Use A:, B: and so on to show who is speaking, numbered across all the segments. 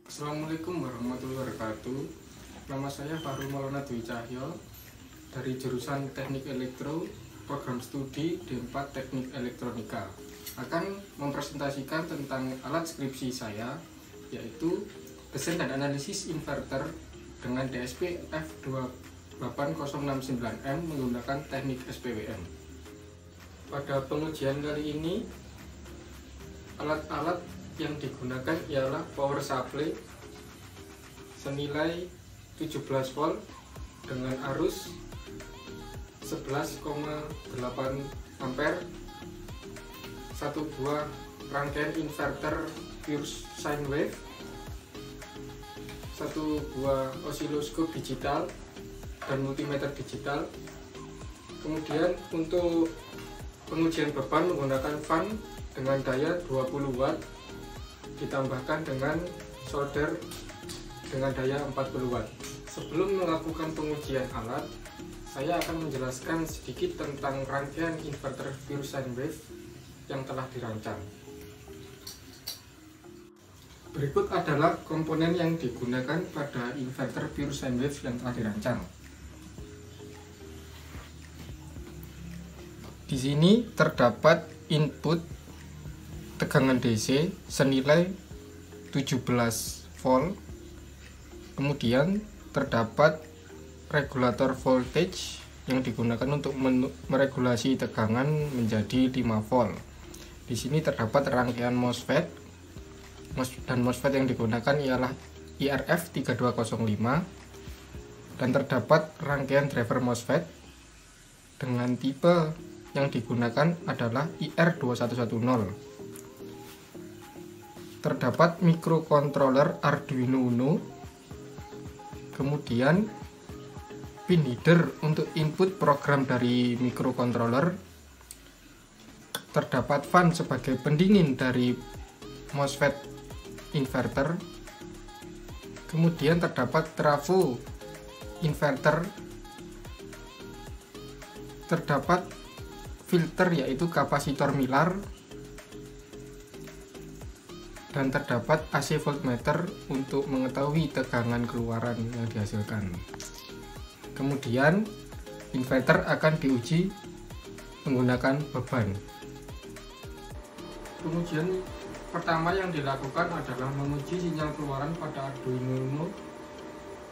A: Assalamualaikum warahmatullahi wabarakatuh. Nama saya Fahrul Maulana Dwi Cahyo dari jurusan Teknik Elektro, program studi D4 Teknik Elektronika. Akan mempresentasikan tentang alat skripsi saya, yaitu desain dan analisis inverter dengan DSP F28069M menggunakan teknik SPWM. Pada pengujian kali ini, alat-alat yang digunakan ialah power supply senilai 17 volt dengan arus 11,8 ampere, satu buah rangkaian inverter pure sine wave, satu buah osiloskop digital dan multimeter digital. Kemudian untuk pengujian beban menggunakan fan dengan daya 20 watt ditambahkan dengan solder dengan daya 40 watt. Sebelum melakukan pengujian alat, saya akan menjelaskan sedikit tentang rangkaian inverter pure sine wave yang telah dirancang. Berikut adalah komponen yang digunakan pada inverter pure sine wave yang telah dirancang. Di sini terdapat input tegangan DC senilai 17 volt. Kemudian terdapat regulator voltage yang digunakan untuk meregulasi tegangan menjadi 5 volt. Di sini terdapat rangkaian MOSFET dan MOSFET yang digunakan ialah IRF 3205 dan terdapat rangkaian driver MOSFET dengan tipe yang digunakan adalah IR2110. Terdapat microcontroller Arduino Uno, kemudian pin header untuk input program dari microcontroller, terdapat fan sebagai pendingin dari MOSFET inverter, kemudian terdapat trafo inverter, terdapat filter yaitu kapasitor Mylar, dan terdapat AC voltmeter untuk mengetahui tegangan keluaran yang dihasilkan. Kemudian inverter akan diuji menggunakan beban. Pengujian pertama yang dilakukan adalah menguji sinyal keluaran pada Arduino Uno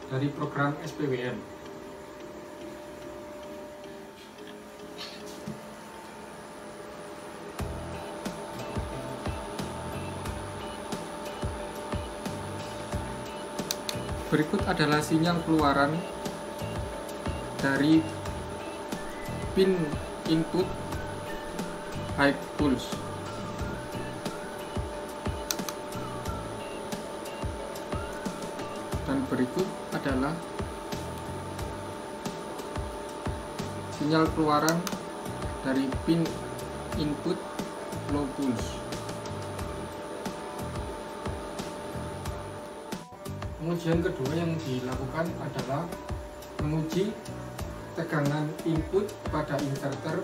A: dari program SPWM. Berikut adalah sinyal keluaran dari pin input high pulse. Dan berikut adalah sinyal keluaran dari pin input low pulse. Pengujian kedua yang dilakukan adalah menguji tegangan input pada inverter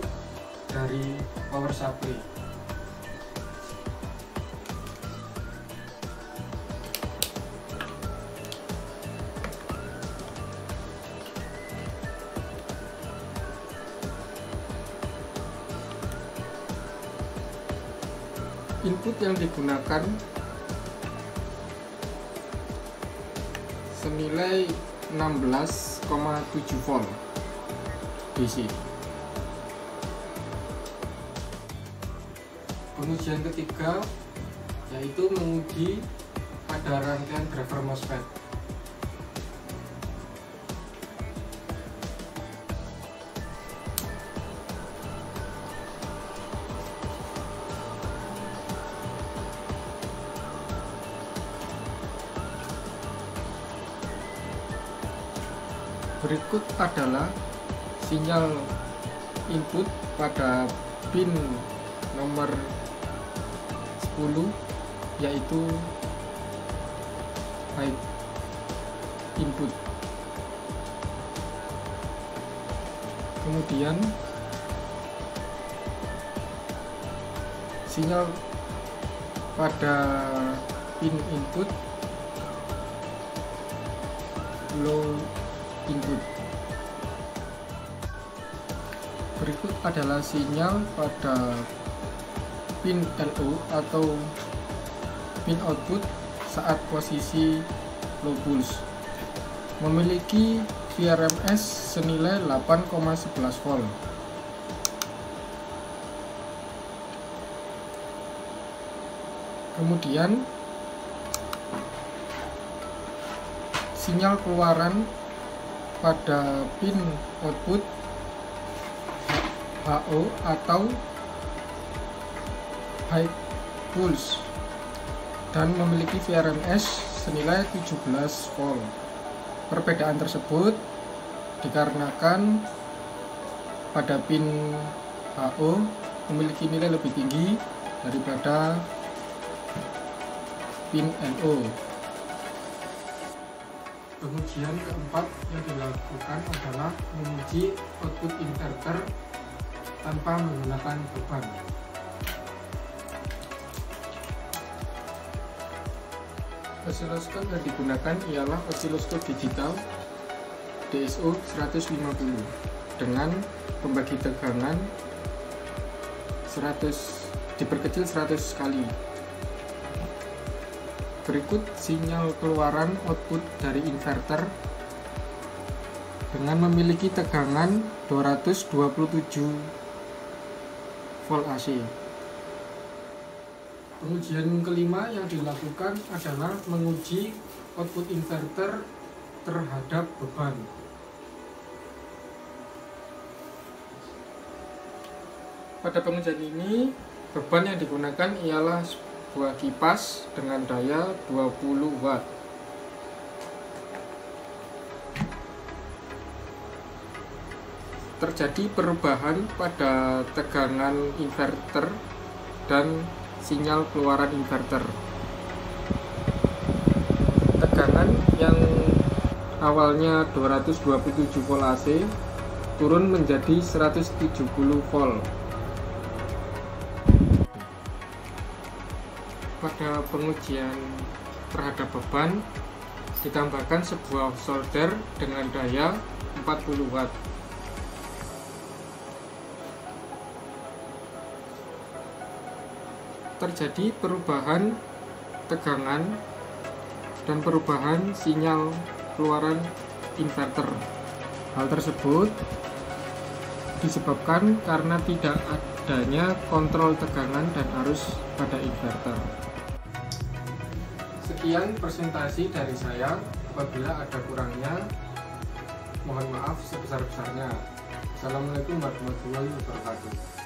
A: dari power supply. Input yang digunakan senilai 16,7 volt DC. Pengujian ketiga yaitu menguji pada rangkaian driver MOSFET. Berikut adalah sinyal input pada pin nomor 10 yaitu high input. Kemudian sinyal pada pin input low input. Berikut adalah sinyal pada pin LO atau pin output saat posisi low pulse. Memiliki VRMS senilai 8,11 volt. Kemudian sinyal keluaran pada pin output HO atau high pulse dan memiliki VRMS senilai 17 volt. Perbedaan tersebut dikarenakan pada pin HO memiliki nilai lebih tinggi daripada pin NO. Pengujian keempat yang dilakukan adalah menguji output inverter tanpa menggunakan beban. Osiloskop yang digunakan ialah osiloskop digital DSO 150 dengan pembagi tegangan 100 diperkecil 100 kali. Berikut sinyal keluaran output dari inverter dengan memiliki tegangan 227 volt AC. Pengujian kelima yang dilakukan adalah menguji output inverter terhadap beban. Pada pengujian ini, beban yang digunakan ialah sebuah kipas dengan daya 20 watt. Terjadi perubahan pada tegangan inverter dan sinyal keluaran inverter. Tegangan yang awalnya 227 volt AC turun menjadi 170 volt. Pada pengujian terhadap beban ditambahkan sebuah solder dengan daya 40 watt. Terjadi perubahan tegangan dan perubahan sinyal keluaran inverter. Hal tersebut disebabkan karena tidak adanya kontrol tegangan dan arus pada inverter. Sekian presentasi dari saya. Apabila ada kurangnya, mohon maaf sebesar-besarnya. Assalamualaikum warahmatullahi wabarakatuh.